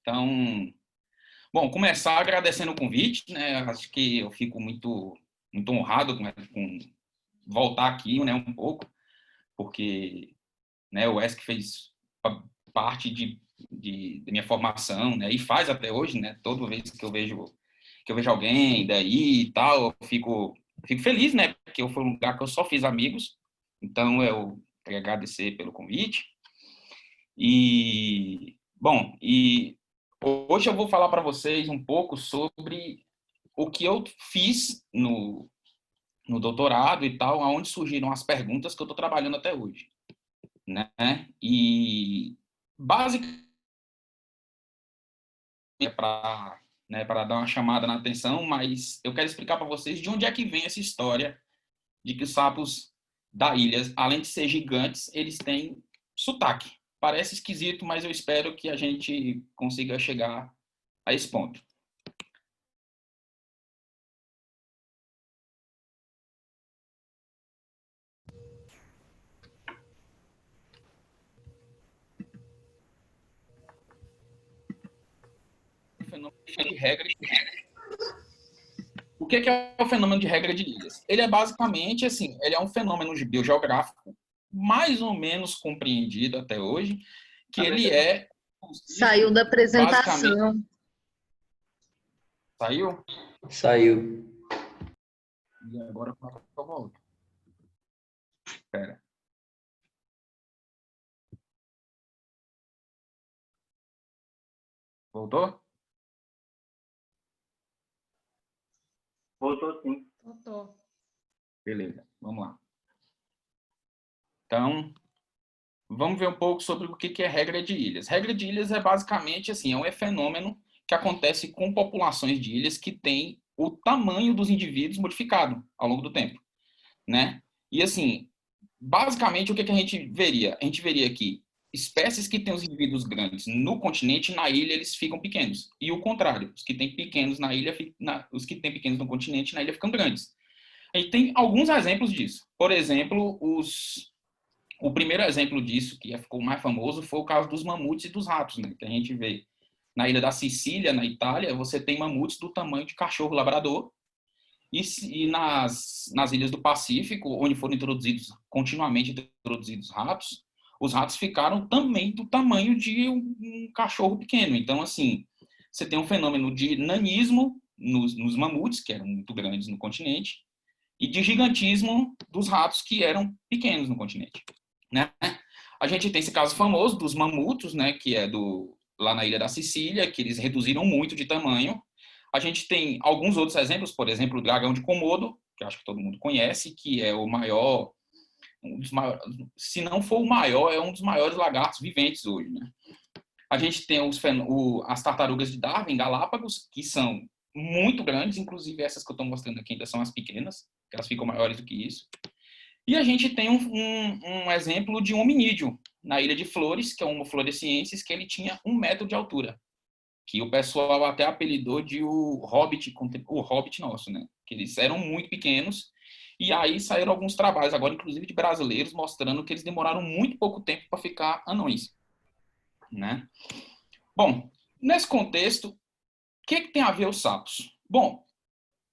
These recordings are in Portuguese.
Então, bom, começar agradecendo o convite, né? Acho que eu fico muito honrado com voltar aqui, né, um pouco, porque, né, o ESC fez parte de minha formação, né, e faz até hoje, né, toda vez que eu vejo alguém daí e tal, eu fico feliz, né, porque foi um lugar que eu só fiz amigos, então eu quero agradecer pelo convite. E hoje eu vou falar para vocês um pouco sobre o que eu fiz no doutorado e tal, aonde surgiram as perguntas que eu estou trabalhando até hoje, né? E basicamente para, né, para dar uma chamada na atenção, mas eu quero explicar para vocês de onde é que vem essa história de que os sapos da ilha, além de ser gigantes, eles têm sotaque. Parece esquisito, mas eu espero que a gente consiga chegar a esse ponto. O fenômeno de regra de ilhas. O que é o fenômeno de regra de ilhas? Ele é basicamente assim, ele é um fenômeno biogeográfico mais ou menos compreendido até hoje, que ele Saiu da basicamente apresentação. saiu Saiu. e agora como é que eu volto? Espera. Voltou? Voltou sim. Voltou. Beleza, vamos lá. Então, vamos ver um pouco sobre o que é regra de ilhas. Regra de ilhas é basicamente assim, é um fenômeno que acontece com populações de ilhas que têm o tamanho dos indivíduos modificado ao longo do tempo, né? E assim, basicamente o que a gente veria? A gente veria que espécies que têm os indivíduos grandes no continente, na ilha eles ficam pequenos. E o contrário, os que têm pequenos na ilha, os que têm pequenos no continente, na ilha ficam grandes. A gente tem alguns exemplos disso. Por exemplo, o primeiro exemplo disso, que ficou mais famoso, foi o caso dos mamutes e dos ratos, né? Que a gente vê na ilha da Sicília, na Itália, você tem mamutes do tamanho de cachorro labrador, e nas ilhas do Pacífico, onde foram continuamente introduzidos ratos, os ratos ficaram também do tamanho de um cachorro pequeno. Então, assim, você tem um fenômeno de nanismo nos mamutes, que eram muito grandes no continente, e de gigantismo dos ratos, que eram pequenos no continente, né? A gente tem esse caso famoso dos mamutos, né, que é lá na ilha da Sicília, que eles reduziram muito de tamanho. A gente tem alguns outros exemplos, por exemplo, o dragão de Komodo, que acho que todo mundo conhece, que é o maior, se não for o maior, é um dos maiores lagartos viventes hoje, né? A gente tem as tartarugas de Darwin, Galápagos, que são muito grandes, inclusive essas que eu estou mostrando aqui ainda são as pequenas, que elas ficam maiores do que isso. E a gente tem um exemplo de um hominídeo na Ilha de Flores, que é um Homo floresiensis, que ele tinha 1 metro de altura, que o pessoal até apelidou de o Hobbit nosso, né? Que eles eram muito pequenos, e aí saíram alguns trabalhos, agora inclusive de brasileiros, mostrando que eles demoraram muito pouco tempo para ficar anões, né? Bom, nesse contexto, o que tem a ver os sapos? Bom,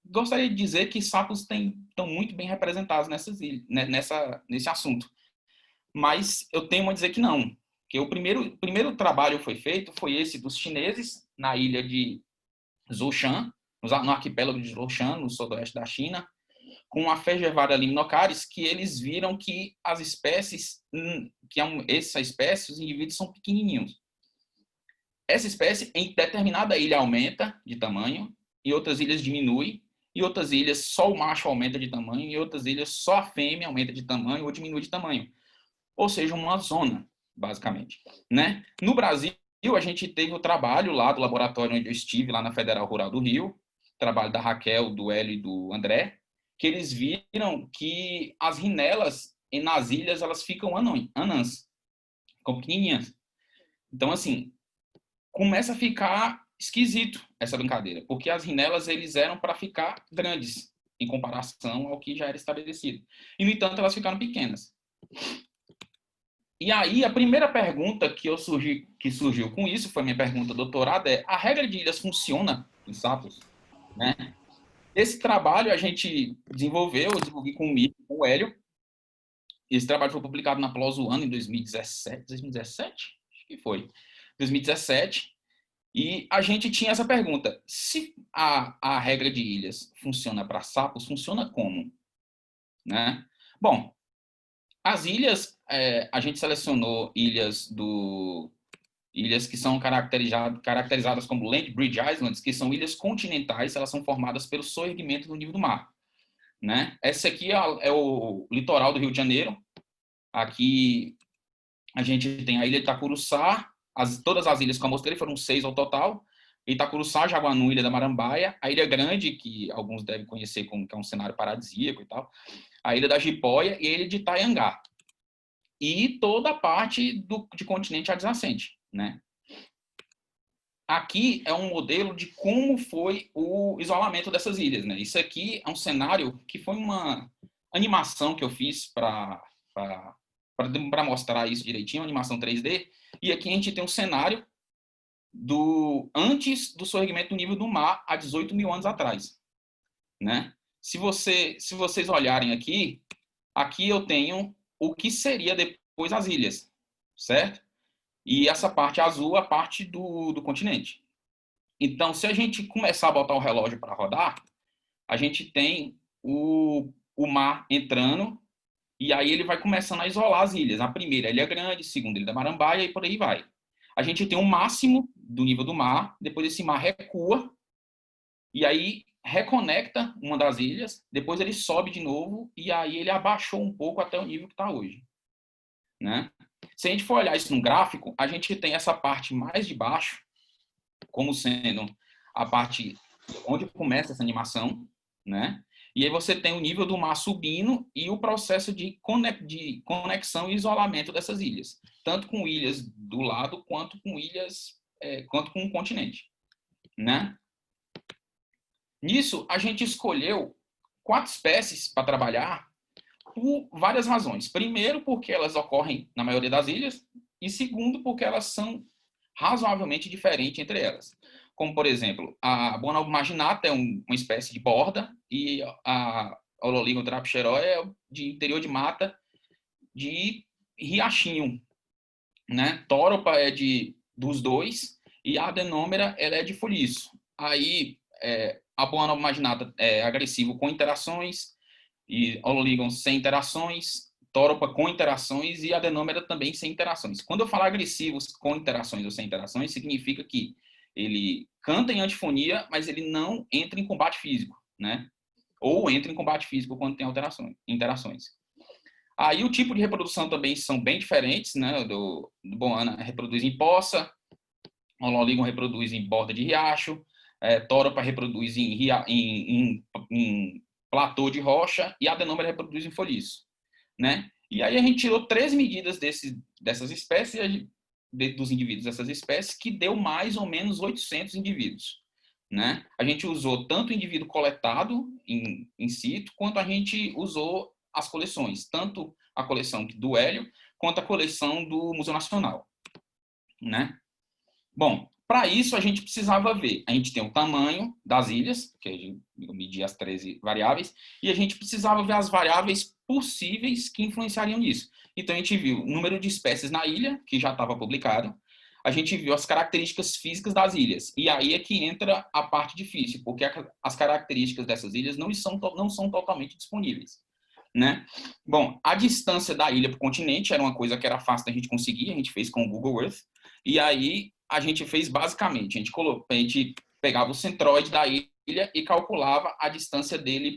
gostaria de dizer que sapos estão muito bem representados nesse assunto. Mas eu tenho a dizer que não. Que o primeiro trabalho foi feito foi esse dos chineses na ilha de Zhoushan, no arquipélago de Zhoushan, no sudoeste da China, com a Fegevaria limnocaris, que eles viram que as espécies, essa espécie, os indivíduos são pequenininhos. Essa espécie, em determinada ilha, aumenta de tamanho, em outras ilhas diminui, em outras ilhas só o macho aumenta de tamanho, em outras ilhas só a fêmea aumenta de tamanho ou diminui de tamanho. Ou seja, uma zona, basicamente, né? No Brasil, a gente teve o trabalho lá do laboratório onde eu estive, lá na Federal Rural do Rio, trabalho da Raquel, do Hélio e do André, que eles viram que as rinelas nas ilhas elas ficam anãs, ficam pequenininhas. Então, assim, começa a ficar esquisito essa brincadeira, porque as rinelas eles eram para ficar grandes em comparação ao que já era estabelecido. E, no entanto, elas ficaram pequenas. E aí, a primeira pergunta que surgiu com isso, foi minha pergunta doutorada, é: a regra de ilhas funciona em sapos? Né? Esse trabalho a gente desenvolvi com o Mir, com o Hélio. Esse trabalho foi publicado na PLOS One em 2017, 2017? Acho que foi. 2017. E a gente tinha essa pergunta: se a regra de ilhas funciona para sapos, funciona como? Né? Bom, as ilhas, a gente selecionou ilhas que são caracterizadas como Land Bridge Islands, que são ilhas continentais, elas são formadas pelo soerguimento do nível do mar. Né? Esse aqui é o litoral do Rio de Janeiro. Aqui a gente tem a ilha de Itacuruçá, todas as ilhas que eu mostrei foram 6 ao total. Itacuruçá, Jaguanu, Ilha da Marambaia, a Ilha Grande, que alguns devem conhecer como que é um cenário paradisíaco e tal, a Ilha da Jipóia e a Ilha de Itaiangá. E toda a parte de continente adjacente, né? Aqui é um modelo de como foi o isolamento dessas ilhas, né? Isso aqui é um cenário que foi uma animação que eu fiz para mostrar isso direitinho, uma animação 3D. E aqui a gente tem um cenário antes do soerguimento do nível do mar há 18 mil anos atrás, né? Se vocês olharem aqui eu tenho o que seria depois as ilhas, certo? E essa parte azul, a parte do continente. Então, se a gente começar a botar o relógio para rodar, a gente tem o mar entrando e aí ele vai começando a isolar as ilhas. A primeira, a Ilha Grande, a segunda, a Ilha da Marambaia e por aí vai. A gente tem um máximo do nível do mar, depois esse mar recua e aí reconecta uma das ilhas, depois ele sobe de novo e aí ele abaixou um pouco até o nível que está hoje. Né? Se a gente for olhar isso no gráfico, a gente tem essa parte mais de baixo como sendo a parte onde começa essa animação, né? E aí você tem o nível do mar subindo e o processo de conexão e isolamento dessas ilhas, tanto com ilhas do lado quanto com quanto com o continente, né? Nisso a gente escolheu 4 espécies para trabalhar por várias razões. Primeiro, porque elas ocorrem na maioria das ilhas, e segundo, porque elas são razoavelmente diferentes entre elas. Como, por exemplo, a Bonalba marginata é uma espécie de borda e a Ololigon trapcheroi é de interior de mata de riachinho. Né? Toropa é dos dois e a Adenômera ela é de folhiço. Aí, a Bonalba marginata é agressivo com interações, e Ololigon sem interações, Toropa com interações e Adenômera também sem interações. Quando eu falar agressivos com interações ou sem interações, significa que ele canta em antifonia, mas ele não entra em combate físico, né? Ou entra em combate físico quando tem interações. Aí o tipo de reprodução também são bem diferentes, né? Do Boana reproduz em poça, Ololigon reproduz em borda de riacho, Toropa reproduz em platô de rocha e a Adenômera reproduz em folhiço, né? E aí a gente tirou 3 medidas dessas espécies, dos indivíduos dessas espécies, que deu mais ou menos 800 indivíduos, né? A gente usou tanto o indivíduo coletado in situ, quanto a gente usou as coleções, tanto a coleção do Hélio, quanto a coleção do Museu Nacional, né? Bom, para isso a gente precisava ver, a gente tem o tamanho das ilhas, que a gente media as 13 variáveis, e a gente precisava ver as variáveis possíveis que influenciariam nisso. Então a gente viu o número de espécies na ilha, que já estava publicado, a gente viu as características físicas das ilhas, e aí é que entra a parte difícil, porque as características dessas ilhas não são totalmente disponíveis. Né? Bom, a distância da ilha para o continente era uma coisa que era fácil da gente conseguir, a gente fez com o Google Earth, e aí a gente fez basicamente, a gente pegava o centroide da ilha e calculava a distância dele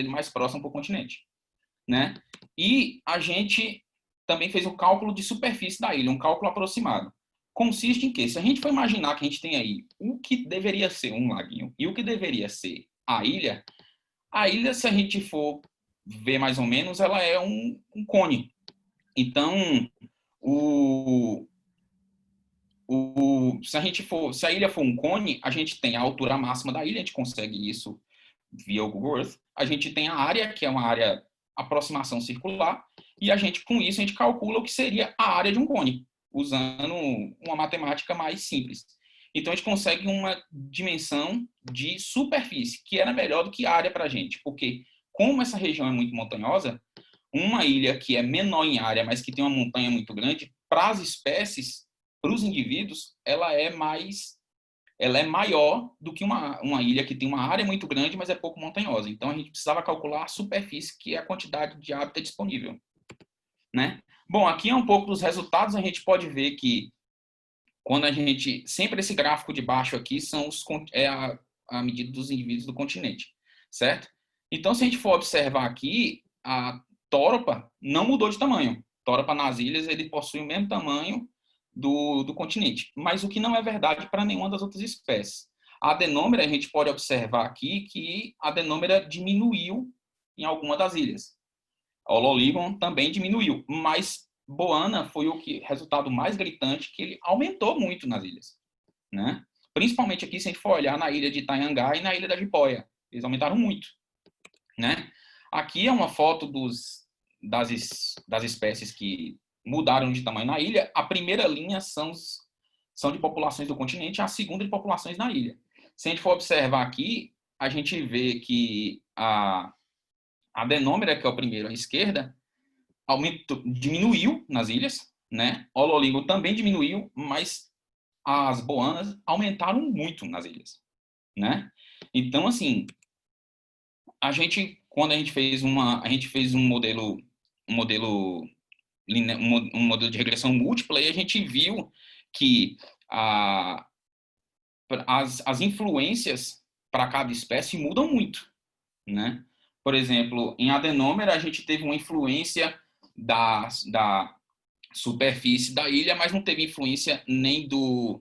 mais próxima para o continente, né? E a gente também fez o cálculo de superfície da ilha, um cálculo aproximado. Consiste em que, se a gente for imaginar que a gente tem aí o que deveria ser um laguinho e o que deveria ser a ilha, se a gente for ver mais ou menos, ela é um cone. Então, se a ilha for um cone, a gente tem a altura máxima da ilha, a gente consegue isso via o Google Earth. A gente tem a área, que é uma área aproximação circular, e com isso, a gente calcula o que seria a área de um cone, usando uma matemática mais simples. Então, a gente consegue uma dimensão de superfície, que era melhor do que área para a gente, porque como essa região é muito montanhosa, uma ilha que é menor em área, mas que tem uma montanha muito grande, para as espécies, para os indivíduos, ela é maior do que uma ilha que tem uma área muito grande, mas é pouco montanhosa. Então, a gente precisava calcular a superfície, que é a quantidade de hábitat disponível, né? Bom, aqui é um pouco dos resultados. A gente pode ver que quando sempre esse gráfico de baixo aqui a medida dos indivíduos do continente, certo? Então, se a gente for observar aqui, a Tóropa não mudou de tamanho. Tóropa nas ilhas, ele possui o mesmo tamanho do continente, mas o que não é verdade para nenhuma das outras espécies. A adenômera, a gente pode observar aqui que a adenômera diminuiu em alguma das ilhas. A Ololigon também diminuiu, mas Boana foi o resultado mais gritante, que ele aumentou muito nas ilhas, né? Principalmente aqui, se a gente for olhar na ilha de Itanhangá e na ilha da Jipoia, eles aumentaram muito, né? Aqui é uma foto das espécies que mudaram de tamanho na ilha. A primeira linha são de populações do continente, a segunda de populações na ilha. Se a gente for observar aqui, a gente vê que a adenômera, que é o primeiro à esquerda, diminuiu nas ilhas, né? Ololigo também diminuiu, mas as boanas aumentaram muito nas ilhas, né? Então, assim, quando a gente fez um modelo um modelo de regressão múltipla, e a gente viu que as influências para cada espécie mudam muito, né? Por exemplo, em adenômera, a gente teve uma influência da superfície da ilha, mas não teve influência nem do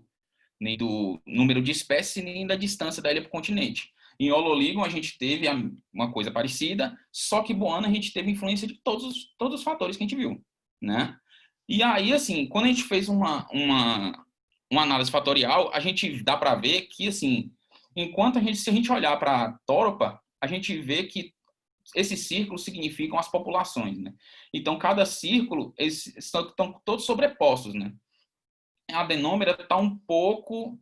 número de espécies, nem da distância da ilha para o continente. Em Ololigon, a gente teve uma coisa parecida, só que Boana a gente teve influência de todos os fatores que a gente viu, né? E aí, assim, quando a gente fez uma análise fatorial, a gente dá para ver que, assim, se a gente olhar para a Tóropa, a gente vê que esses círculos significam as populações, né? Então, cada círculo, eles estão todos sobrepostos, né? A adenômera está um pouco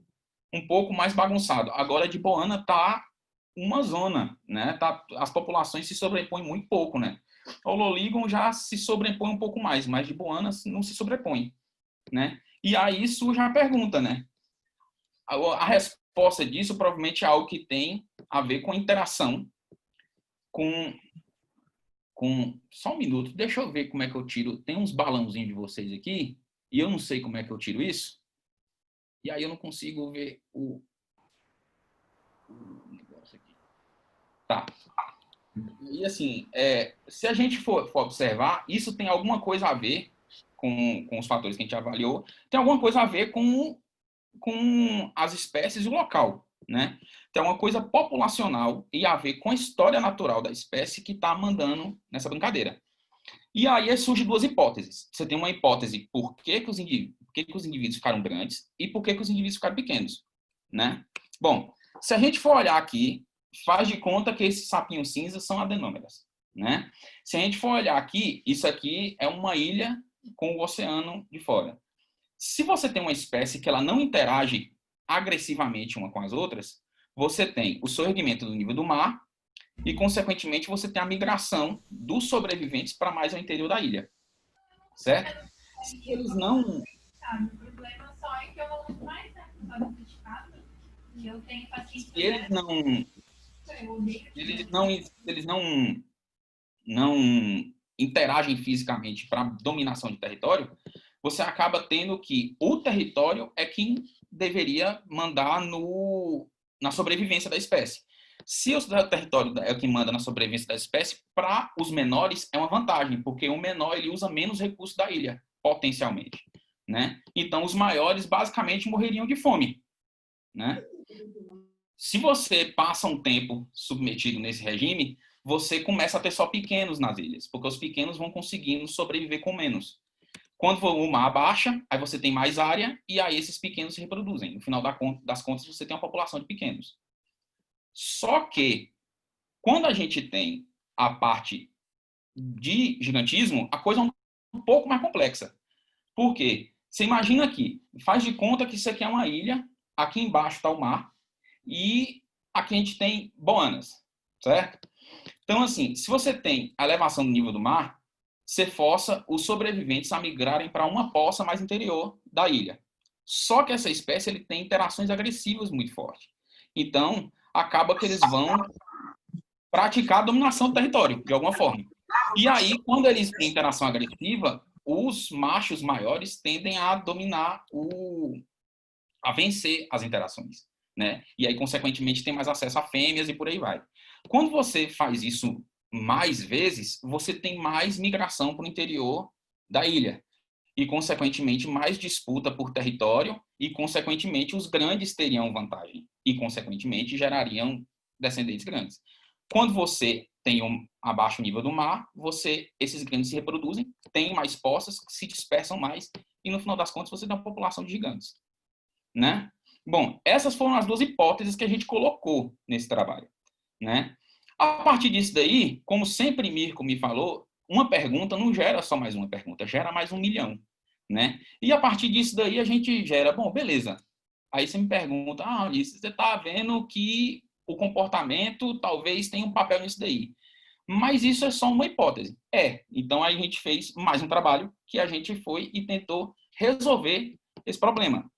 mais bagunçado. Agora, de Boana está uma zona, né? As populações se sobrepõem muito pouco, né? O Loligon já se sobrepõe um pouco mais, mas de Boana não se sobrepõe, né? E aí surge a pergunta, né? A resposta disso provavelmente é algo que tem a ver com a interação com só um minuto, deixa eu ver como é que eu tiro. Tem uns balãozinhos de vocês aqui, e eu não sei como é que eu tiro isso. E aí eu não consigo ver o negócio aqui. Tá. E assim, se a gente for observar, isso tem alguma coisa a ver com os fatores que a gente avaliou, tem alguma coisa a ver com as espécies e o local, né? Tem uma coisa populacional e a ver com a história natural da espécie que está mandando nessa brincadeira. E aí surgem duas hipóteses. Você tem uma hipótese por que os indivíduos ficaram grandes e por que os indivíduos ficaram pequenos, né? Bom, se a gente for olhar aqui, faz de conta que esses sapinhos cinzas são adenômeras, né? Se a gente for olhar aqui, isso aqui é uma ilha com o oceano de fora. Se você tem uma espécie que ela não interage agressivamente uma com as outras, você tem o surgimento do nível do mar e, consequentemente, você tem a migração dos sobreviventes para mais ao interior da ilha, certo? Se eles não... O problema só é que eu uso mais e eu tenho paciência. Se eles não interagem fisicamente para dominação de território, você acaba tendo que o território é quem deveria mandar na sobrevivência da espécie. Se o território é o que manda na sobrevivência da espécie, para os menores é uma vantagem, porque o menor ele usa menos recursos da ilha, potencialmente, né? Então, os maiores basicamente morreriam de fome, né? Se você passa um tempo submetido nesse regime, você começa a ter só pequenos nas ilhas, porque os pequenos vão conseguindo sobreviver com menos. Quando o mar baixa, aí você tem mais área e aí esses pequenos se reproduzem. No final das contas, você tem uma população de pequenos. Só que, quando a gente tem a parte de gigantismo, a coisa é um pouco mais complexa. Por quê? Você imagina aqui, faz de conta que isso aqui é uma ilha, aqui embaixo está o mar, e aqui a gente tem Boanas, certo? Então, assim, se você tem a elevação do nível do mar, você força os sobreviventes a migrarem para uma poça mais interior da ilha. Só que essa espécie ele tem interações agressivas muito fortes. Então, acaba que eles vão praticar a dominação do território, de alguma forma. E aí, quando eles têm interação agressiva, os machos maiores tendem a dominar a vencer as interações, né? E aí, consequentemente, tem mais acesso a fêmeas e por aí vai. Quando você faz isso mais vezes, você tem mais migração para o interior da ilha e, consequentemente, mais disputa por território e, consequentemente, os grandes teriam vantagem e, consequentemente, gerariam descendentes grandes. Quando você tem abaixo nível do mar, esses grandes se reproduzem, têm mais poças, se dispersam mais e, no final das contas, você tem uma população de gigantes, né? Bom, essas foram as duas hipóteses que a gente colocou nesse trabalho, né? A partir disso daí, como sempre Mirko me falou, uma pergunta não gera só mais uma pergunta, gera mais 1 milhão, né? E a partir disso daí a gente gera, bom, beleza. Aí você me pergunta, Alice, você está vendo que o comportamento talvez tenha um papel nisso daí. Mas isso é só uma hipótese. Então aí a gente fez mais um trabalho que a gente foi e tentou resolver esse problema,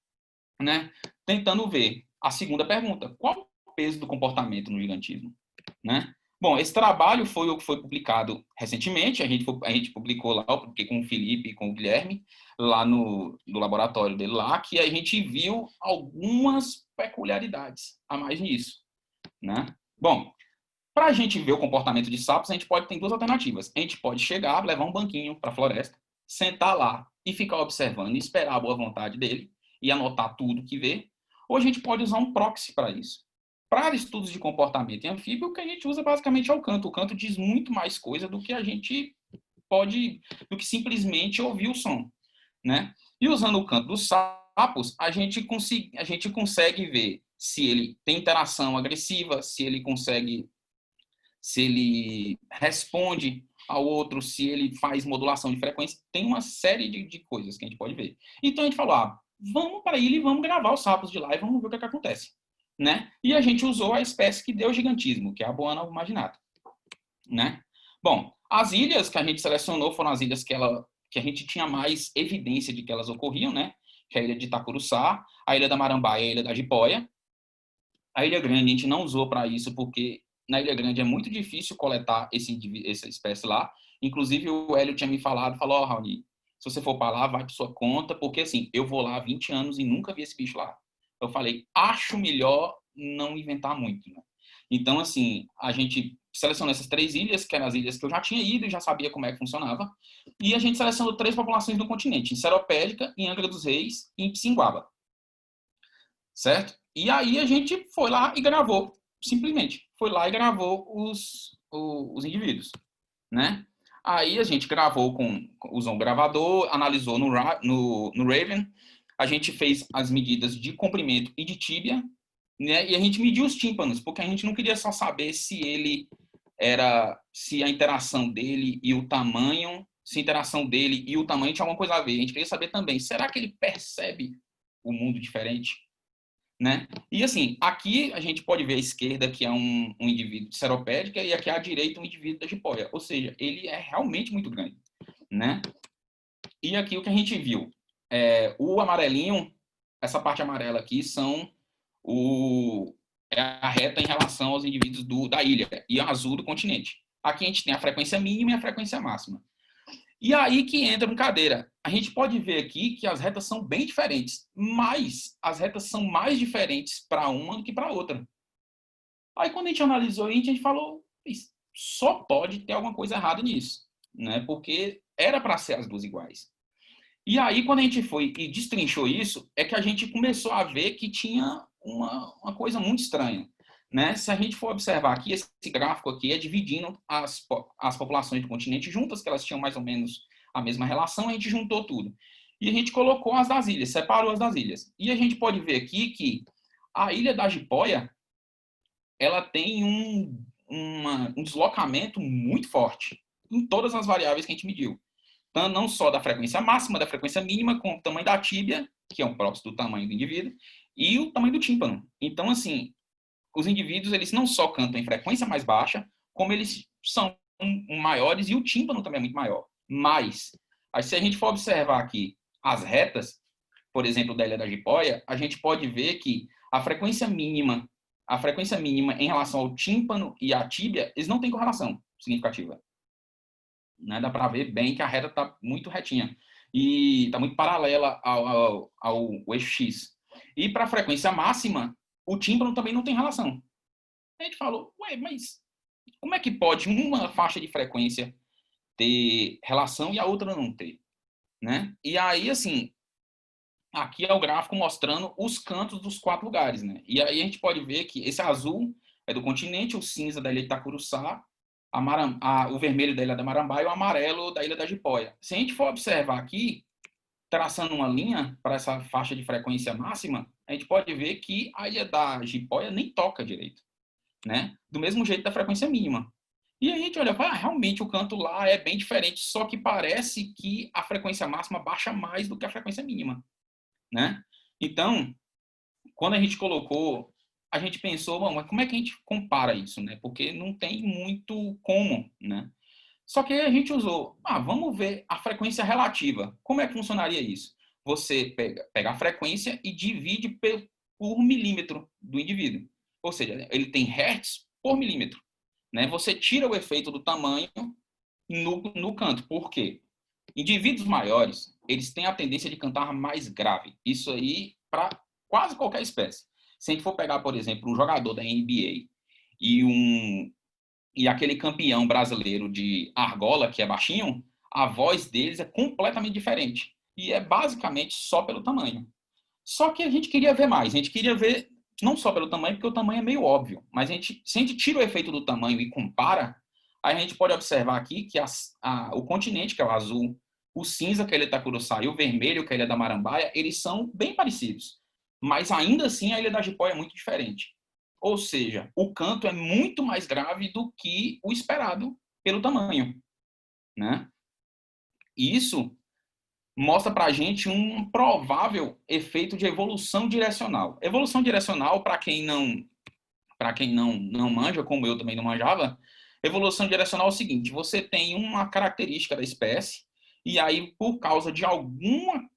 né? Tentando ver a segunda pergunta, qual o peso do comportamento no gigantismo, né? Bom, esse trabalho foi o que foi publicado recentemente, a gente publicou lá, eu publiquei com o Felipe e com o Guilherme, lá no laboratório dele lá, que a gente viu algumas peculiaridades a mais nisso, né? Bom, para a gente ver o comportamento de sapos, a gente pode ter duas alternativas. A gente pode chegar, levar um banquinho para a floresta, sentar lá e ficar observando e esperar a boa vontade dele e anotar tudo que vê. Ou a gente pode usar um proxy para isso. Para estudos de comportamento em anfíbio, o que a gente usa basicamente é o canto. O canto diz muito mais coisa do que a gente pode, do que simplesmente ouvir o som, né? E usando o canto dos sapos, a gente consegue ver se ele tem interação agressiva, se ele responde ao outro, se ele faz modulação de frequência, tem uma série de coisas que a gente pode ver. Então a gente falou, vamos para ele e vamos gravar os sapos de lá e vamos ver o que acontece, né? E a gente usou a espécie que deu gigantismo, que é a Boana marginata, né? Bom, as ilhas que a gente selecionou foram as ilhas que a gente tinha mais evidência de que elas ocorriam, né? Que é a ilha de Itacuruçá, a ilha da Marambaia e a ilha da Jipoia. A Ilha Grande a gente não usou para isso porque na Ilha Grande é muito difícil coletar essa espécie lá. Inclusive o Hélio tinha me falou, Raoni, se você for para lá, vai por sua conta, porque assim, eu vou lá há 20 anos e nunca vi esse bicho lá. Eu falei, acho melhor não inventar muito, né? Então, assim, a gente selecionou essas 3 ilhas, que eram as ilhas que eu já tinha ido e já sabia como é que funcionava, e a gente selecionou 3 populações no continente, em Seropédica, em Angra dos Reis e em Pissinguaba, certo? E aí a gente foi lá e gravou, simplesmente. Foi lá e gravou os indivíduos, né? Aí a gente gravou usou um gravador, analisou no Raven, a gente fez as medidas de comprimento e de tíbia, né? E a gente mediu os tímpanos, porque a gente não queria só saber se a interação dele e o tamanho, se a interação dele e o tamanho tinha alguma coisa a ver. A gente queria saber também, será que ele percebe o mundo diferente? Né? E assim, aqui a gente pode ver à esquerda que é um indivíduo de seropédica e aqui à direita um indivíduo da jipoia. Ou seja, ele é realmente muito grande, né? E aqui o que a gente viu, o amarelinho, essa parte amarela aqui é a reta em relação aos indivíduos da ilha e a azul do continente. Aqui a gente tem a frequência mínima e a frequência máxima. E aí que entra a brincadeira. A gente pode ver aqui que as retas são bem diferentes, mas as retas são mais diferentes para uma do que para outra. Aí quando a gente analisou a gente falou, só pode ter alguma coisa errada nisso, né? Porque era para ser as duas iguais. E aí quando a gente foi e destrinchou isso, é que a gente começou a ver que tinha uma coisa muito estranha. Né? Se a gente for observar aqui, esse gráfico aqui é dividindo as populações do continente juntas, que elas tinham mais ou menos a mesma relação, a gente juntou tudo. E a gente colocou as das ilhas, separou as das ilhas. E a gente pode ver aqui que a ilha da Jipoia, ela tem um deslocamento muito forte. em todas as variáveis que a gente mediu. Então, não só da frequência máxima, da frequência mínima, com o tamanho da tíbia, que é um próximo do tamanho do indivíduo, e o tamanho do tímpano. Então, assim, os indivíduos, eles não só cantam em frequência mais baixa, como eles são maiores e o tímpano também é muito maior. Mas, aí, se a gente for observar aqui as retas, por exemplo, da ilha da Jipoia, a gente pode ver que a frequência mínima em relação ao tímpano e à tíbia, eles não têm correlação significativa. Né? Dá para ver bem que a reta está muito retinha e está muito paralela ao eixo X. E para a frequência máxima, o tímpano também não tem relação. A gente falou, ué, mas como é que pode uma faixa de frequência ter relação e a outra não ter? Né? E aí, assim, aqui é o gráfico mostrando os cantos dos 4 lugares. Né? E aí a gente pode ver que esse azul é do continente, o cinza da ilha de Itacuruçá, o vermelho da ilha da Marambá e o amarelo da ilha da Jipoia. Se a gente for observar aqui, traçando uma linha para essa faixa de frequência máxima, a gente pode ver que a ilha da Jipoia nem toca direito, né? Do mesmo jeito da frequência mínima. E aí a gente olha, realmente o canto lá é bem diferente, só que parece que a frequência máxima baixa mais do que a frequência mínima, né? Então, quando a gente colocou, a gente pensou, bom, mas como é que a gente compara isso, né? Porque não tem muito como, né? Só que a gente usou, vamos ver a frequência relativa. Como é que funcionaria isso? Você pega a frequência e divide por milímetro do indivíduo. Ou seja, ele tem hertz por milímetro. Né? Você tira o efeito do tamanho no canto. Por quê? Indivíduos maiores, eles têm a tendência de cantar mais grave. Isso aí para quase qualquer espécie. Se a gente for pegar, por exemplo, um jogador da NBA e aquele campeão brasileiro de argola, que é baixinho, a voz deles é completamente diferente. E é basicamente só pelo tamanho. Só que a gente queria ver mais. A gente queria ver não só pelo tamanho, porque o tamanho é meio óbvio. Mas se a gente tira o efeito do tamanho e compara, a gente pode observar aqui que o continente, que é o azul, o cinza, que é a ilha de Itacuruçá, e o vermelho, que é a ilha da Marambaia, eles são bem parecidos. Mas ainda assim, a ilha da Jipoia é muito diferente. Ou seja, o canto é muito mais grave do que o esperado pelo tamanho. Né? E isso mostra para a gente um provável efeito de evolução direcional. Evolução direcional, para quem não manja, como eu também não manjava, evolução direcional é o seguinte: você tem uma característica da espécie, e aí, por causa de alguma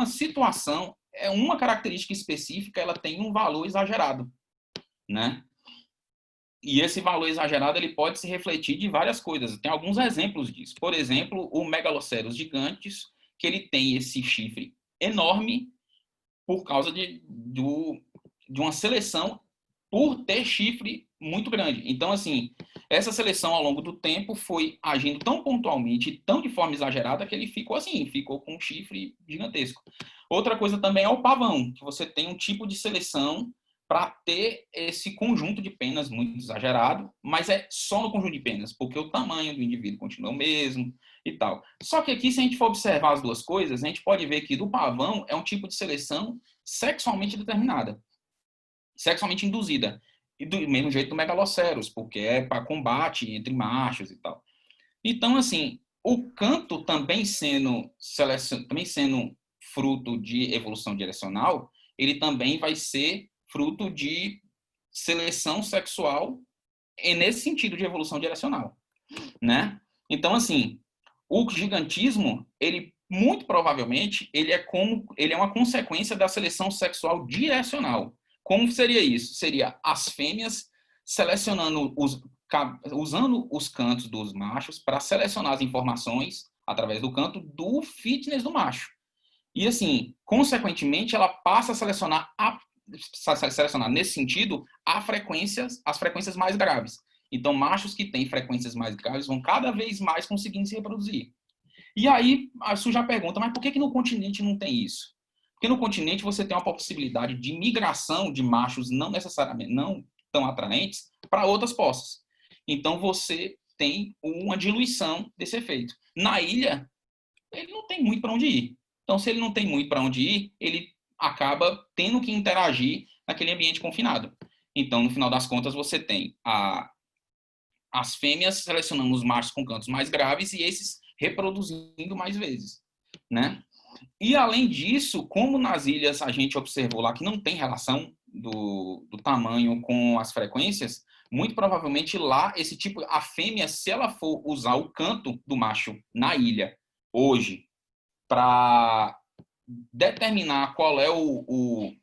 situação, uma característica específica, ela tem um valor exagerado. Né? E esse valor exagerado ele pode se refletir de várias coisas. Tem alguns exemplos disso. Por exemplo, o Megaloceros gigantes, que ele tem esse chifre enorme por causa de uma seleção por ter chifre muito grande. Então, assim, essa seleção ao longo do tempo foi agindo tão pontualmente, tão de forma exagerada, que ele ficou assim, ficou com um chifre gigantesco. Outra coisa também é o pavão, que você tem um tipo de seleção para ter esse conjunto de penas muito exagerado, mas é só no conjunto de penas, porque o tamanho do indivíduo continua o mesmo e tal. Só que aqui, se a gente for observar as duas coisas, a gente pode ver que do pavão é um tipo de seleção sexualmente determinada, sexualmente induzida. E do mesmo jeito do Megaloceros, porque é para combate entre machos e tal. Então, assim, o canto também sendo fruto de evolução direcional, ele também vai ser fruto de seleção sexual e nesse sentido de evolução direcional, né? Então, assim, o gigantismo, ele muito provavelmente, ele é uma consequência da seleção sexual direcional. Como seria isso? Seria as fêmeas selecionando usando os cantos dos machos para selecionar as informações através do canto do fitness do macho. E assim, consequentemente, ela passa a selecionar nesse sentido as frequências mais graves. Então, machos que têm frequências mais graves vão cada vez mais conseguindo se reproduzir. E aí surge a pergunta, mas por que no continente não tem isso? Porque no continente você tem uma possibilidade de migração de machos não necessariamente não tão atraentes para outras poças. Então você tem uma diluição desse efeito. Na ilha, ele não tem muito para onde ir. Então, se ele não tem muito para onde ir, ele acaba tendo que interagir naquele ambiente confinado. Então, no final das contas, você tem as fêmeas selecionamos os machos com cantos mais graves e esses reproduzindo mais vezes, né? E, além disso, como nas ilhas a gente observou lá que não tem relação do tamanho com as frequências, muito provavelmente lá, a fêmea, se ela for usar o canto do macho na ilha, hoje, para determinar qual é o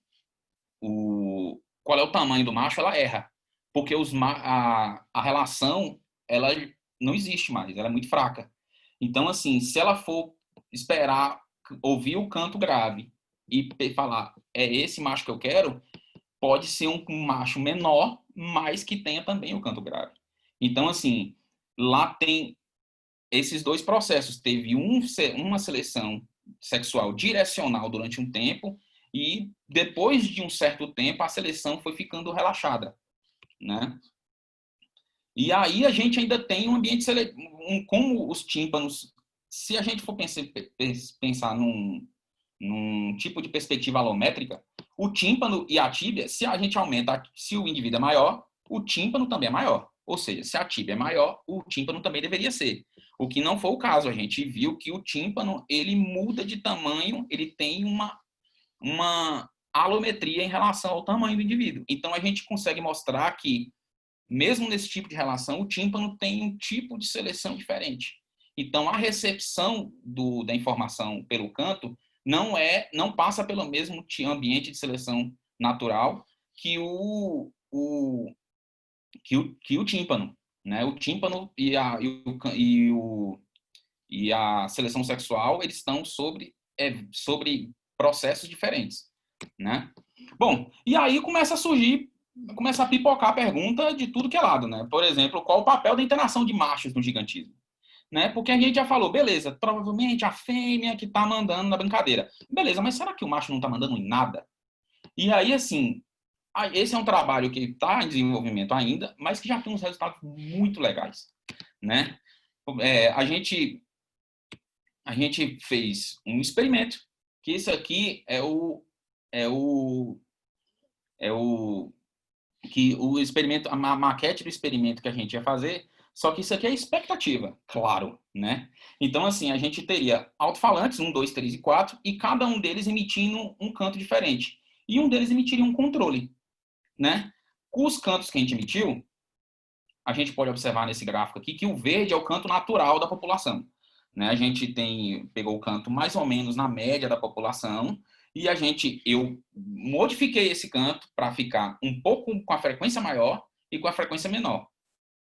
tamanho do macho, ela erra. Porque a relação, ela não existe mais, ela é muito fraca. Então, assim, se ela for esperar ouvir o canto grave e falar, é esse macho que eu quero, pode ser um macho menor, mas que tenha também o canto grave. Então, assim, lá tem esses dois processos. Teve uma seleção sexual direcional durante um tempo e, depois de um certo tempo, a seleção foi ficando relaxada, né? E aí a gente ainda tem um ambiente como os tímpanos, se a gente for pensar num tipo de perspectiva alométrica, o tímpano e a tíbia, se a gente aumenta, se o indivíduo é maior, o tímpano também é maior. Ou seja, se a tíbia é maior, o tímpano também deveria ser. O que não foi o caso. A gente viu que o tímpano, ele muda de tamanho, ele tem uma alometria em relação ao tamanho do indivíduo. Então a gente consegue mostrar que, mesmo nesse tipo de relação, o tímpano tem um tipo de seleção diferente. Então, a recepção da informação pelo canto não passa pelo mesmo ambiente de seleção natural que o tímpano, né? O tímpano e a seleção sexual, eles estão sobre processos diferentes, né? Bom, e aí começa a pipocar a pergunta de tudo que é lado, né? Por exemplo, qual o papel da interação de machos no gigantismo? Né? Porque a gente já falou, beleza, provavelmente a fêmea que está mandando na brincadeira. Beleza, mas será que o macho não está mandando em nada? E aí, assim, esse é um trabalho que está em desenvolvimento ainda, mas que já tem uns resultados muito legais, né? A gente fez um experimento, que isso aqui é o experimento, a maquete do experimento que a gente ia fazer, só que isso aqui é expectativa, claro, né? Então, assim, a gente teria alto-falantes, 1, 2, 3 e 4, e cada um deles emitindo um canto diferente. E um deles emitiria um controle, né? Com os cantos que a gente emitiu, a gente pode observar nesse gráfico aqui que o verde é o canto natural da população, né? A gente pegou o canto mais ou menos na média da população e eu modifiquei esse canto para ficar um pouco com a frequência maior e com a frequência menor,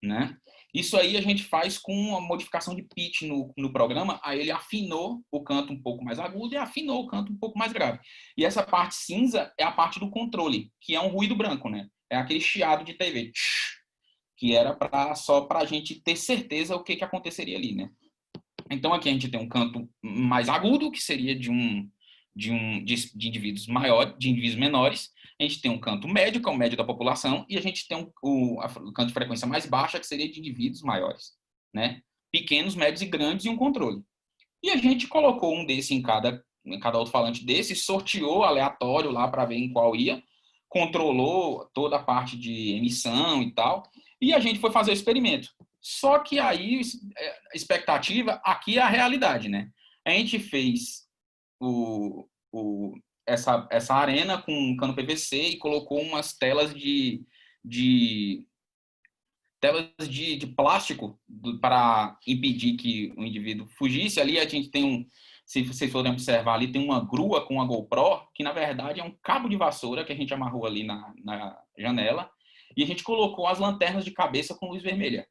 né? Isso aí a gente faz com uma modificação de pitch no programa, aí ele afinou o canto um pouco mais agudo e afinou o canto um pouco mais grave. E essa parte cinza é a parte do controle, que é um ruído branco, né? É aquele chiado de TV, que era só para a gente ter certeza o que aconteceria ali, né? Então aqui a gente tem um canto mais agudo, que seria de indivíduos maiores, de indivíduos menores. A gente tem um canto médio, que é o médio da população, e a gente tem o canto de frequência mais baixa, que seria de indivíduos maiores, né? Pequenos, médios e grandes, e um controle. E a gente colocou um desse em cada alto-falante desse, sorteou aleatório lá para ver em qual ia, controlou toda a parte de emissão e tal, e a gente foi fazer o experimento. Só que aí, a expectativa, aqui é a realidade, né? A gente fez essa arena com um cano PVC e colocou umas telas de plástico para impedir que o indivíduo fugisse. Ali a gente tem se vocês forem observar, ali tem uma grua com uma GoPro, que na verdade é um cabo de vassoura que a gente amarrou ali na janela, e a gente colocou as lanternas de cabeça com luz vermelha.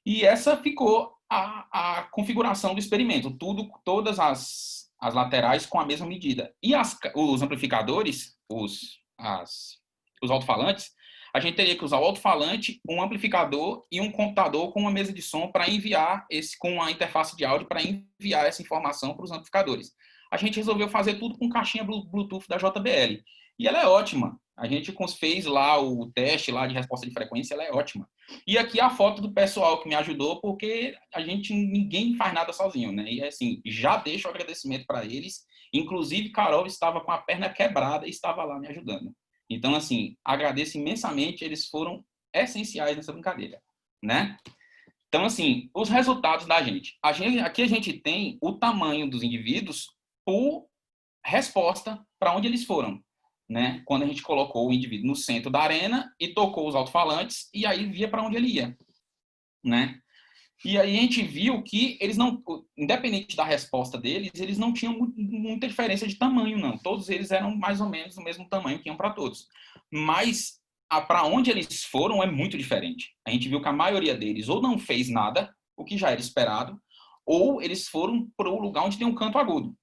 E essa ficou a configuração do experimento, todas as laterais com a mesma medida. E os amplificadores, os alto-falantes, a gente teria que usar o alto-falante, um amplificador e um computador com uma mesa de som para enviar com a interface de áudio para enviar essa informação para os amplificadores. A gente resolveu fazer tudo com caixinha Bluetooth da JBL. E ela é ótima. A gente fez lá o teste lá de resposta de frequência, ela é ótima. E aqui a foto do pessoal que me ajudou, porque ninguém faz nada sozinho, né? E assim, já deixo o agradecimento para eles. Inclusive, Carol estava com a perna quebrada e estava lá me ajudando. Então, assim, agradeço imensamente, eles foram essenciais nessa brincadeira. né? Então, assim, os resultados da gente. Aqui a gente tem o tamanho dos indivíduos por resposta para onde eles foram, né? Quando a gente colocou o indivíduo no centro da arena e tocou os alto-falantes, e aí via para onde ele ia, né? E aí a gente viu que eles não, independente da resposta deles, eles não tinham muita diferença de tamanho, não. Todos eles eram mais ou menos do mesmo tamanho que iam para todos. Mas para onde eles foram é muito diferente. A gente viu que a maioria deles ou não fez nada, o que já era esperado, ou eles foram para o lugar onde tem um canto agudo,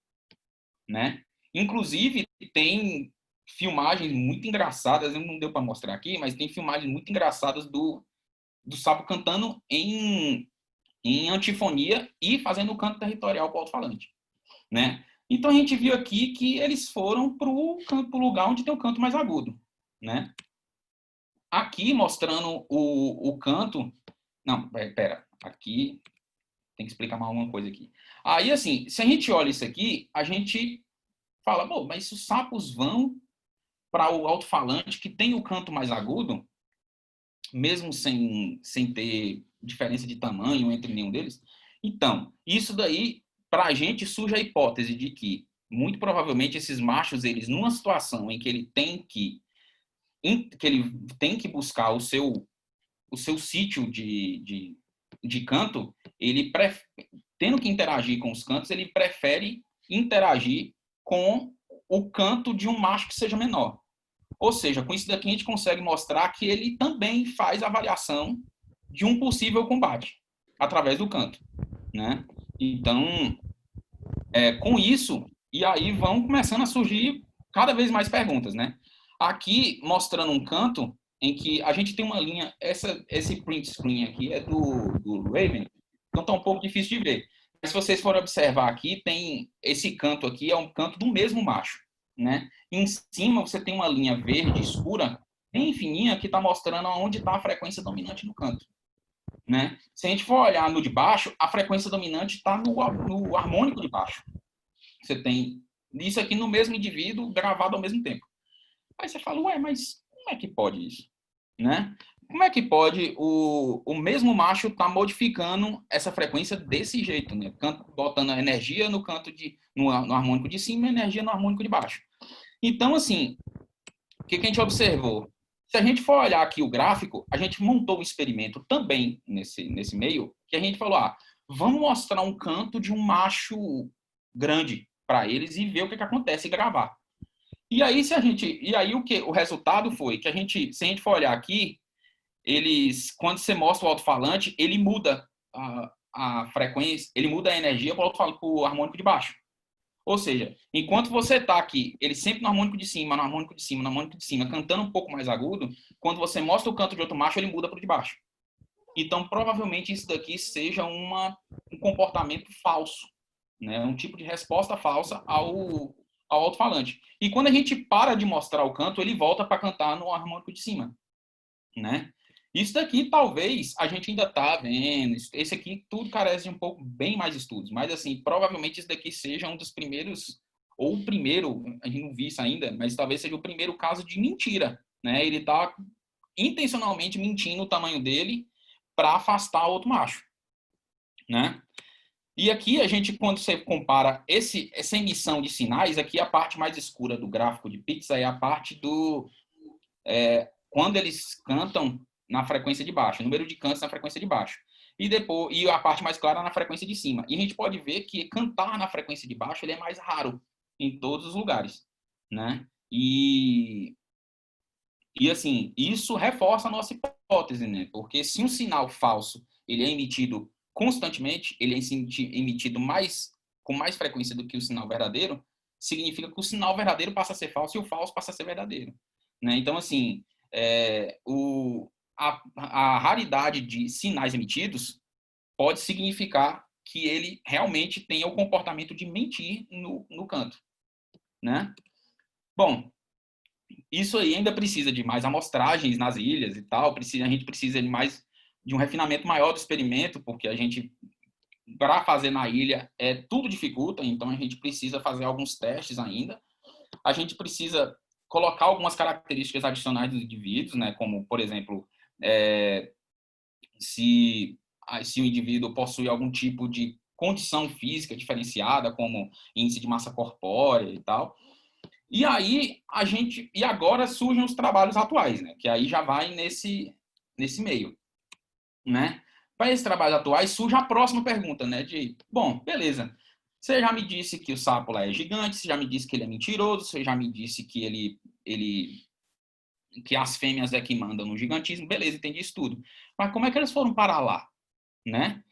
né? Inclusive, tem filmagens muito engraçadas, não deu para mostrar aqui, mas tem filmagens muito engraçadas do sapo cantando em antifonia e fazendo o canto territorial para o alto-falante, né? Então a gente viu aqui que eles foram para o lugar onde tem o canto mais agudo, né? Aqui mostrando o canto, não, pera, aqui tem que explicar mais uma coisa aqui. Aí assim, se a gente olha isso aqui, a gente fala, bom, mas se os sapos vão para o alto-falante que tem o canto mais agudo, mesmo sem ter diferença de tamanho entre nenhum deles. Então, isso daí, para a gente, surge a hipótese de que, muito provavelmente, esses machos, eles, numa situação em que ele tem que buscar o seu sítio de canto, tendo que interagir com os cantos, ele prefere interagir com o canto de um macho que seja menor. Ou seja, com isso daqui a gente consegue mostrar que ele também faz avaliação de um possível combate através do canto, né? Então, com isso, e aí vão começando a surgir cada vez mais perguntas, né? Aqui mostrando um canto em que a gente tem uma linha, esse print screen aqui é do Raven, então tá um pouco difícil de ver. Mas se vocês forem observar aqui, tem esse canto aqui é um canto do mesmo macho, né? Em cima você tem uma linha verde escura, bem fininha, que está mostrando onde está a frequência dominante no canto, né? Se a gente for olhar no de baixo, a frequência dominante está no harmônico de baixo. Você tem isso aqui no mesmo indivíduo gravado ao mesmo tempo. Aí você fala, ué, mas como é que pode isso? Né? Como é que pode o mesmo macho estar modificando essa frequência desse jeito, né? Botando a energia no canto no harmônico de cima e energia no harmônico de baixo. Então, assim, o que a gente observou? Se a gente for olhar aqui o gráfico, a gente montou um experimento também nesse meio, que a gente falou, vamos mostrar um canto de um macho grande para eles e ver o que acontece e gravar. E aí o resultado foi que se a gente for olhar aqui, quando você mostra o alto-falante, ele muda a frequência, ele muda a energia para o harmônico de baixo. Ou seja, enquanto você está aqui, ele sempre no harmônico de cima, no harmônico de cima, no harmônico de cima, cantando um pouco mais agudo, quando você mostra o canto de outro macho, ele muda para o de baixo. Então, provavelmente isso daqui seja um comportamento falso, né? Um tipo de resposta falsa ao alto-falante. E quando a gente para de mostrar o canto, ele volta para cantar no harmônico de cima, né? Isso daqui, talvez, a gente ainda tá vendo. Esse aqui, tudo carece de um pouco bem mais estudos. Mas, assim, provavelmente isso daqui seja um dos primeiros, ou o primeiro, a gente não viu isso ainda, mas talvez seja o primeiro caso de mentira, né? Ele tá intencionalmente mentindo o tamanho dele para afastar outro macho, né? E aqui a gente, quando você compara essa emissão de sinais, aqui a parte mais escura do gráfico de pizza é a parte quando eles cantam na frequência de baixo, número de cantos na frequência de baixo. E a parte mais clara na frequência de cima. E a gente pode ver que cantar na frequência de baixo ele é mais raro em todos os lugares, né? E assim, isso reforça a nossa hipótese, né? Porque se um sinal falso ele é emitido constantemente, ele é emitido com mais frequência do que o sinal verdadeiro, significa que o sinal verdadeiro passa a ser falso e o falso passa a ser verdadeiro, né? Então, assim, a raridade de sinais emitidos pode significar que ele realmente tenha o comportamento de mentir no canto, né? Bom, isso aí ainda precisa de mais amostragens nas ilhas e tal, a gente precisa de um refinamento maior do experimento, porque a gente, para fazer na ilha, tudo dificulta, então a gente precisa fazer alguns testes ainda. A gente precisa colocar algumas características adicionais dos indivíduos, né, como, por exemplo, se o indivíduo possui algum tipo de condição física diferenciada, como índice de massa corpórea e tal. E aí e agora surgem os trabalhos atuais, né? Que aí já vai nesse meio, né? Para esses trabalhos atuais surge a próxima pergunta, né? Bom, beleza. Você já me disse que o sapo lá é gigante, você já me disse que ele é mentiroso, você já me disse que que as fêmeas é que mandam no gigantismo, beleza, entendi isso tudo. Mas como é que eles foram parar lá, né?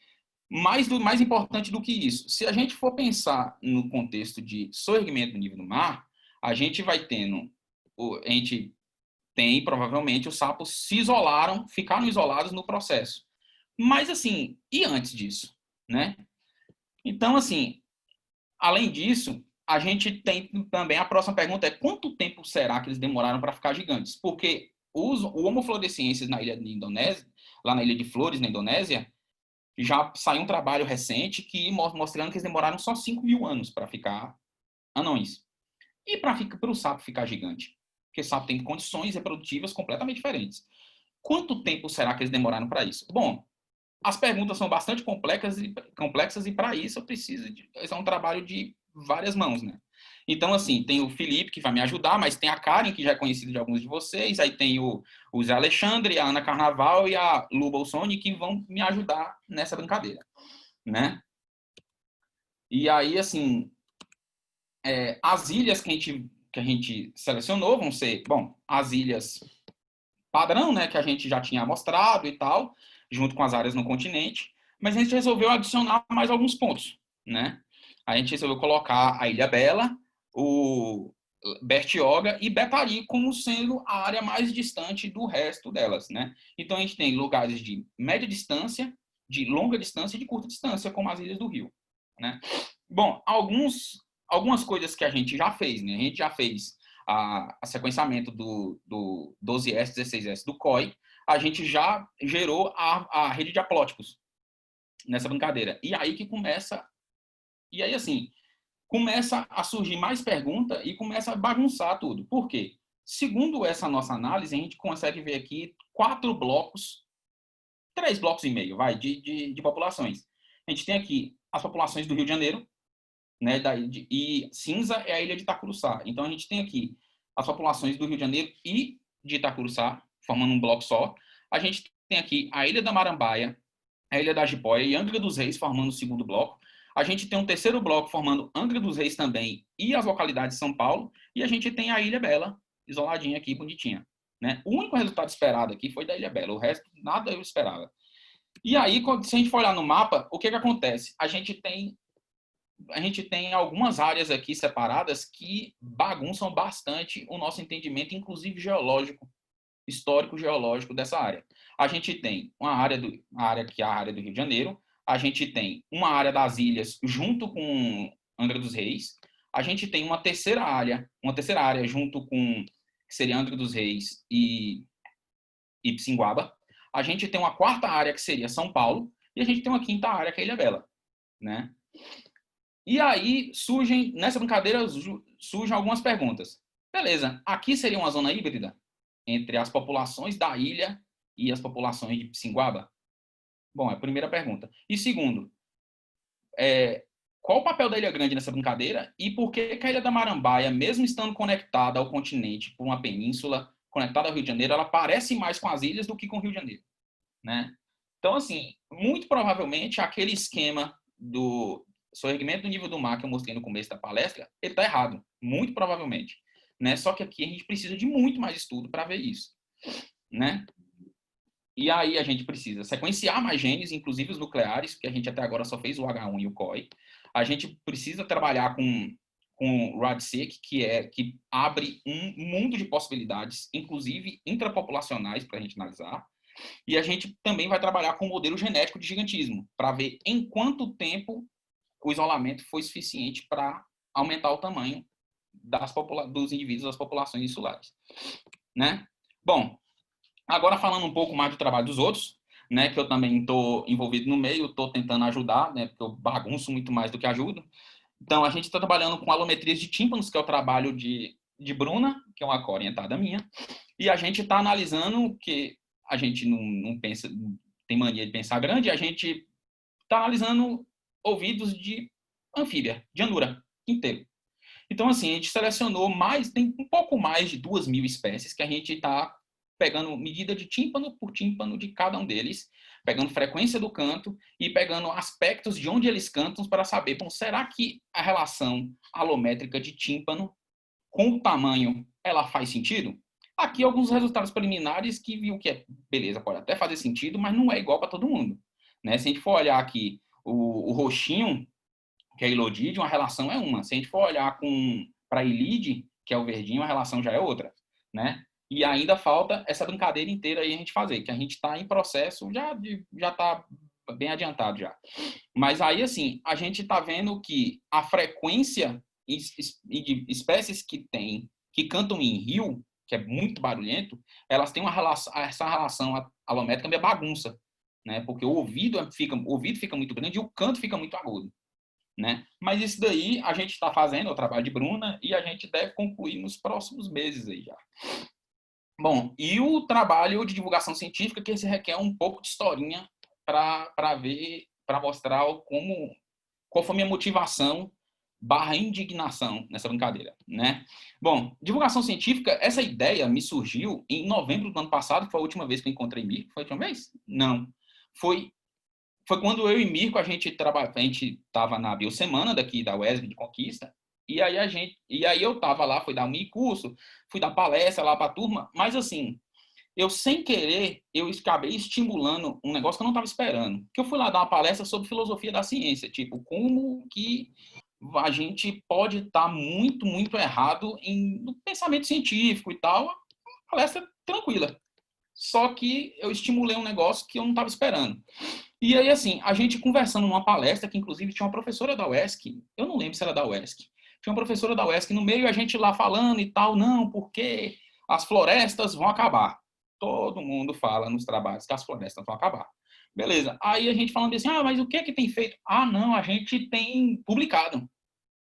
Mais importante do que isso, se a gente for pensar no contexto de soerguimento do nível do mar, a gente vai tendo, a gente tem provavelmente os sapos se isolaram, ficaram isolados no processo. Mas assim, e antes disso, né? Então assim, além disso, a gente tem também a próxima pergunta é quanto tempo será que eles demoraram para ficar gigantes? Porque o Homo floresiensis na ilha de Indonésia, lá na ilha de Flores, na Indonésia, já saiu um trabalho recente que mostrando que eles demoraram só 5 mil anos para ficar anões. E para o sapo ficar gigante? Porque o sapo tem condições reprodutivas completamente diferentes. Quanto tempo será que eles demoraram para isso? Bom, as perguntas são bastante complexas e para isso eu preciso é um trabalho de várias mãos, né? Então, assim, tem o Felipe, que vai me ajudar, mas tem a Karen, que já é conhecida de alguns de vocês, aí tem o Zé Alexandre, a Ana Carnaval e a Lu Bolsoni, que vão me ajudar nessa brincadeira, né? E aí, assim, as ilhas que a gente selecionou vão ser, bom, as ilhas padrão, né, que a gente já tinha mostrado e tal, junto com as áreas no continente, mas a gente resolveu adicionar mais alguns pontos, né? A gente resolveu colocar a Ilha Bela, o Bertioga e Betari como sendo a área mais distante do resto delas, né? Então a gente tem lugares de média distância, de longa distância e de curta distância, como as ilhas do Rio, né? Bom, algumas coisas que a gente já fez, né? A gente já fez a sequenciamento do 12S, 16S do COI, a gente já gerou a rede de haplótipos nessa brincadeira. E aí que começa, e aí assim, começa a surgir mais pergunta e começa a bagunçar tudo. Por quê? Segundo essa nossa análise, a gente consegue ver aqui 3,5 blocos, vai, de populações. A gente tem aqui as populações do Rio de Janeiro, né, e cinza é a ilha de Itacuruçá. Então a gente tem aqui as populações do Rio de Janeiro e de Itacuruçá, formando um bloco só. A gente tem aqui a ilha da Marambaia, a ilha da Jiboia e Angra dos Reis, formando o segundo bloco. A gente tem um terceiro bloco formando Angra dos Reis também e as localidades de São Paulo. E a gente tem a Ilha Bela, isoladinha aqui, bonitinha. Né? O único resultado esperado aqui foi da Ilha Bela, o resto, nada eu esperava. E aí, se a gente for olhar no mapa, o que acontece? A gente tem algumas áreas aqui separadas que bagunçam bastante o nosso entendimento, inclusive geológico, histórico geológico dessa área. A gente tem uma área que é a área do Rio de Janeiro, a gente tem uma área das ilhas junto com Angra dos Reis, a gente tem uma terceira área junto com que seria Angra dos Reis e Ipsinguaba. A gente tem uma quarta área que seria São Paulo e a gente tem uma quinta área que é Ilha Bela, né? E aí nessa brincadeira surgem algumas perguntas. Beleza, aqui seria uma zona híbrida entre as populações da ilha e as populações de Pissinguaba? Bom, é a primeira pergunta. E segundo, qual o papel da Ilha Grande nessa brincadeira e por que a Ilha da Marambaia, mesmo estando conectada ao continente por uma península, conectada ao Rio de Janeiro, ela parece mais com as ilhas do que com o Rio de Janeiro, né? Então, assim, muito provavelmente aquele esquema do soerguimento do nível do mar que eu mostrei no começo da palestra, ele está errado, muito provavelmente, né? Só que aqui a gente precisa de muito mais estudo para ver isso, né? E aí a gente precisa sequenciar mais genes, inclusive os nucleares, porque a gente até agora só fez o H1 e o COI. A gente precisa trabalhar com o RADSEQ, que abre um mundo de possibilidades, inclusive intrapopulacionais, para a gente analisar. E a gente também vai trabalhar com o modelo genético de gigantismo, para ver em quanto tempo o isolamento foi suficiente para aumentar o tamanho dos indivíduos das populações insulares, né? Bom, agora falando um pouco mais do trabalho dos outros, né, que eu também estou envolvido no meio, estou tentando ajudar, né, porque eu bagunço muito mais do que ajudo. Então, a gente está trabalhando com alometrias de tímpanos, que é o trabalho de Bruna, que é uma co-orientada minha, e a gente está analisando que a gente não pensa, tem mania de pensar grande, a gente está analisando ouvidos de anfíbia, de anura, inteiro. Então, assim, a gente selecionou tem um pouco mais de 2.000 espécies que a gente está pegando medida de tímpano por tímpano de cada um deles, pegando frequência do canto e pegando aspectos de onde eles cantam para saber, bom, será que a relação alométrica de tímpano com o tamanho, ela faz sentido? Aqui alguns resultados preliminares que viu que beleza, pode até fazer sentido, mas não é igual para todo mundo. Né? Se a gente for olhar aqui o roxinho, que é a ilodide, uma relação é uma. Se a gente for olhar para a ilide, que é o verdinho, a relação já é outra. Né? E ainda falta essa brincadeira inteira aí a gente fazer, que a gente está em processo, já está bem adiantado já. Mas aí, assim, a gente está vendo que a frequência de espécies que cantam em rio, que é muito barulhento, elas têm essa relação alométrica meio bagunça, né? Porque o ouvido fica muito grande e o canto fica muito agudo, né? Mas isso daí a gente está fazendo, é o trabalho de Bruna, e a gente deve concluir nos próximos meses aí já. Bom, e o trabalho de divulgação científica, que se requer um pouco de historinha para mostrar qual foi a minha motivação / indignação nessa brincadeira, né? Bom, divulgação científica, essa ideia me surgiu em novembro do ano passado, que foi a última vez que eu encontrei Mirko. Foi a última vez? Não. Foi quando eu e Mirko, a gente estava na Biosemana daqui da UESB de Conquista, e aí eu estava lá, fui dar um mini curso, fui dar palestra lá para a turma, mas assim, eu sem querer, eu acabei estimulando um negócio que eu não estava esperando. Que eu fui lá dar uma palestra sobre filosofia da ciência, tipo, como que a gente pode estar muito, muito errado no pensamento científico e tal. Uma palestra tranquila. Só que eu estimulei um negócio que eu não estava esperando. E aí, assim, a gente conversando numa palestra, que inclusive tinha uma professora da UESC, eu não lembro se era da UESC, tinha uma professora da UESC no meio, a gente lá falando e tal, não, porque as florestas vão acabar. Todo mundo fala nos trabalhos que as florestas vão acabar. Beleza. Aí a gente falando assim, mas o que é que tem feito? Ah, não, a gente tem publicado.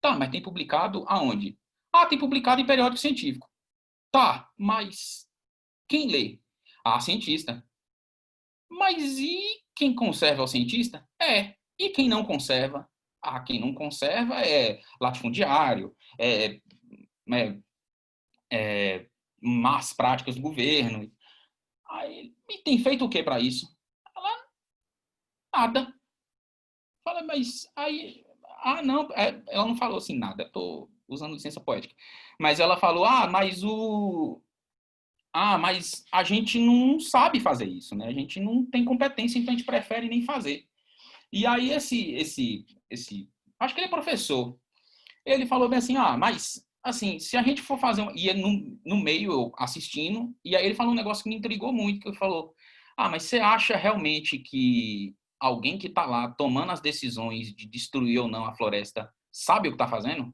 Tá, mas tem publicado aonde? Ah, tem publicado em periódico científico. Tá, mas quem lê? Ah, cientista. Mas e quem conserva é o cientista? E quem não conserva? Ah, quem não conserva é latifundiário, é, más práticas do governo. Aí, e tem feito o que para isso? Ela, nada. Fala, mas aí. Ah, não, ela não falou assim nada, estou usando licença poética. Mas ela falou, mas a gente não sabe fazer isso, né? A gente não tem competência, então a gente prefere nem fazer. E aí acho que ele é professor, ele falou bem assim, mas assim, se a gente for fazer, ia no meio eu assistindo, e aí ele falou um negócio que me intrigou muito, que ele falou, mas você acha realmente que alguém que está lá tomando as decisões de destruir ou não a floresta sabe o que está fazendo?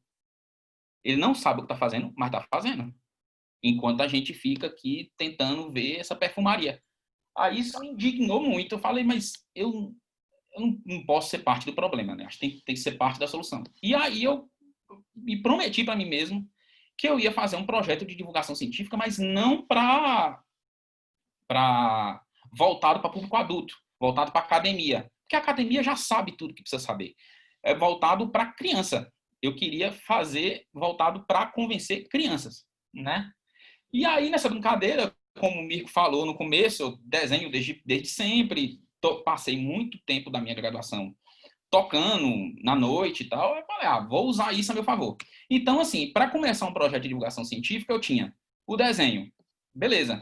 Ele não sabe o que está fazendo, mas está fazendo. Enquanto a gente fica aqui tentando ver essa perfumaria. Aí isso me indignou muito. Eu falei, mas eu não posso ser parte do problema, né? Acho que tem que ser parte da solução. E aí eu me prometi para mim mesmo que eu ia fazer um projeto de divulgação científica, mas não voltado para público adulto, voltado para academia. Porque a academia já sabe tudo que precisa saber. É voltado para criança. Eu queria fazer voltado para convencer crianças, né? E aí, nessa brincadeira, como o Mirko falou no começo, eu desenho desde sempre, passei muito tempo da minha graduação tocando na noite e tal, eu falei, vou usar isso a meu favor. Então, assim, para começar um projeto de divulgação científica, eu tinha o desenho, beleza,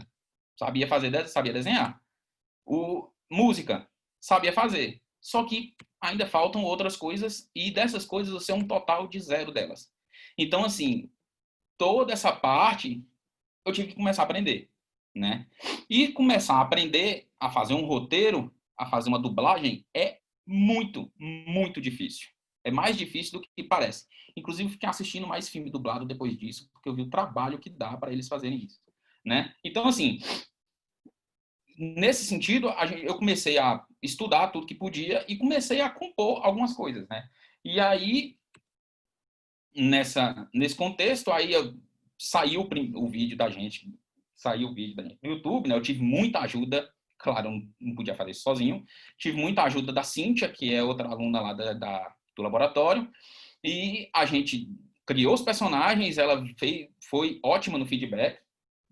sabia desenhar. Música, sabia fazer. Só que ainda faltam outras coisas, e dessas coisas eu sei um total de 0 delas. Então, assim, toda essa parte eu tive que começar a aprender, né? E começar a aprender a fazer um roteiro, a fazer uma dublagem, é muito, muito difícil. É mais difícil do que parece. Inclusive, fiquei assistindo mais filme dublado depois disso, porque eu vi o trabalho que dá para eles fazerem isso, né? Então, assim, nesse sentido, eu comecei a estudar tudo que podia e comecei a compor algumas coisas, né? E aí, nesse contexto, aí saiu o vídeo da gente no YouTube, né? Eu tive muita ajuda claro, não podia fazer isso sozinho. Tive muita ajuda da Cíntia, que é outra aluna lá do laboratório, e a gente criou os personagens, ela foi ótima no feedback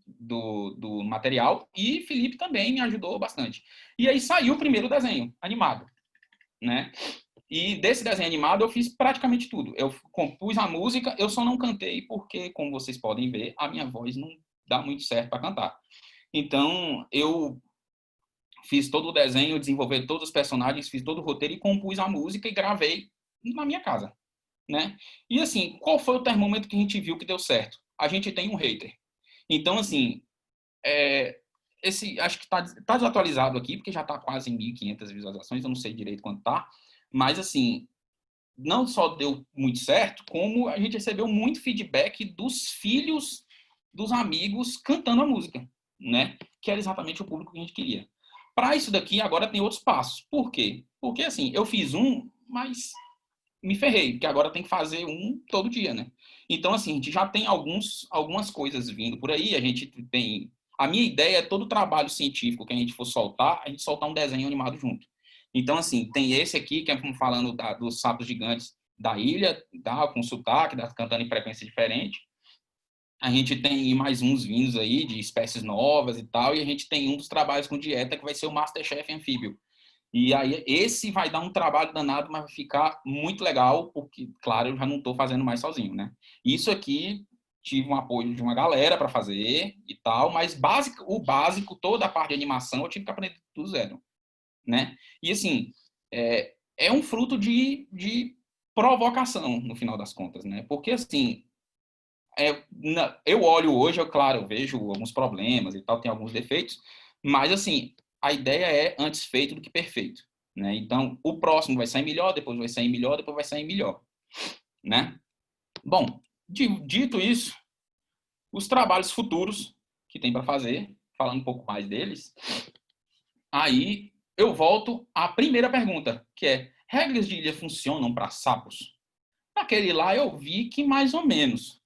do material, e Felipe também me ajudou bastante. E aí saiu o primeiro desenho animado, né? E desse desenho animado eu fiz praticamente tudo. Eu compus a música, eu só não cantei porque, como vocês podem ver, a minha voz não dá muito certo para cantar. Então, eu fiz todo o desenho, desenvolvi todos os personagens, fiz todo o roteiro e compus a música e gravei na minha casa, né? E assim, qual foi o termômetro que a gente viu que deu certo? A gente tem um hater. Então, assim, acho que está desatualizado aqui, porque já está quase em 1.500 visualizações, eu não sei direito quanto está, mas assim, não só deu muito certo, como a gente recebeu muito feedback dos filhos dos amigos cantando a música, né? Que era exatamente o público que a gente queria. Para isso daqui, agora tem outros passos. Por quê? Porque, assim, eu fiz um, mas me ferrei, porque agora tem que fazer um todo dia, né? Então, assim, a gente já tem algumas coisas vindo por aí, a gente tem... A minha ideia é todo o trabalho científico que a gente for soltar, a gente soltar um desenho animado junto. Então, assim, tem esse aqui, que é falando dos sapos gigantes da ilha, tá, com sotaque, cantando em frequência diferente. A gente tem mais uns vindos aí de espécies novas e tal, e a gente tem um dos trabalhos com dieta que vai ser o MasterChef Anfíbio. E aí esse vai dar um trabalho danado, mas vai ficar muito legal, porque, claro, eu já não estou fazendo mais sozinho, né? Isso aqui tive um apoio de uma galera para fazer e tal, mas o básico, toda a parte de animação, eu tive que aprender do zero, né? E assim, é um fruto de provocação, no final das contas, né? Porque assim, eu olho hoje, claro, eu vejo alguns problemas e tal, tem alguns defeitos, mas assim, a ideia é antes feito do que perfeito, né? Então, o próximo vai sair melhor, depois vai sair melhor, depois vai sair melhor, né? Bom, dito isso, os trabalhos futuros que tem para fazer, falando um pouco mais deles, aí eu volto à primeira pergunta, que é: regras de ilha funcionam para sapos? Naquele lá eu vi que mais ou menos.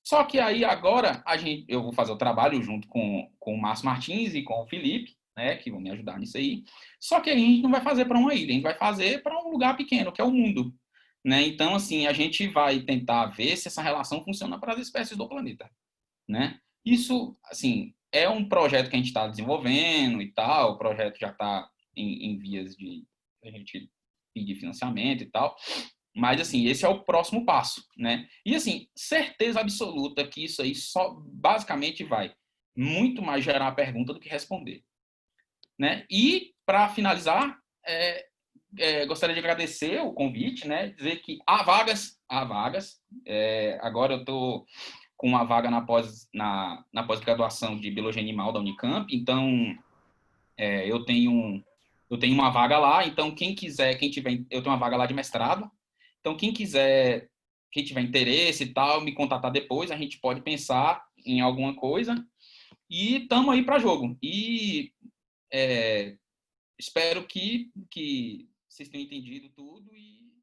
Só que aí agora eu vou fazer o trabalho junto com o Márcio Martins e com o Felipe, né, que vão me ajudar nisso aí. Só que a gente não vai fazer para uma ilha, a gente vai fazer para um lugar pequeno, que é o mundo. Né? Então, assim, a gente vai tentar ver se essa relação funciona para as espécies do planeta. Né? Isso, assim, é um projeto que a gente está desenvolvendo e tal, o projeto já está em vias de a gente pedir financiamento e tal. Mas, assim, esse é o próximo passo, né? E, assim, certeza absoluta que isso aí só basicamente vai muito mais gerar pergunta do que responder, né? E, para finalizar, gostaria de agradecer o convite, né? Dizer que há vagas. Agora eu estou com uma vaga na pós-graduação de Biologia Animal da Unicamp, então eu tenho uma vaga lá, então quem quiser, eu tenho uma vaga lá de mestrado, então quem tiver interesse e tal, me contatar depois, a gente pode pensar em alguma coisa e estamos aí para jogo. E espero que vocês tenham entendido tudo e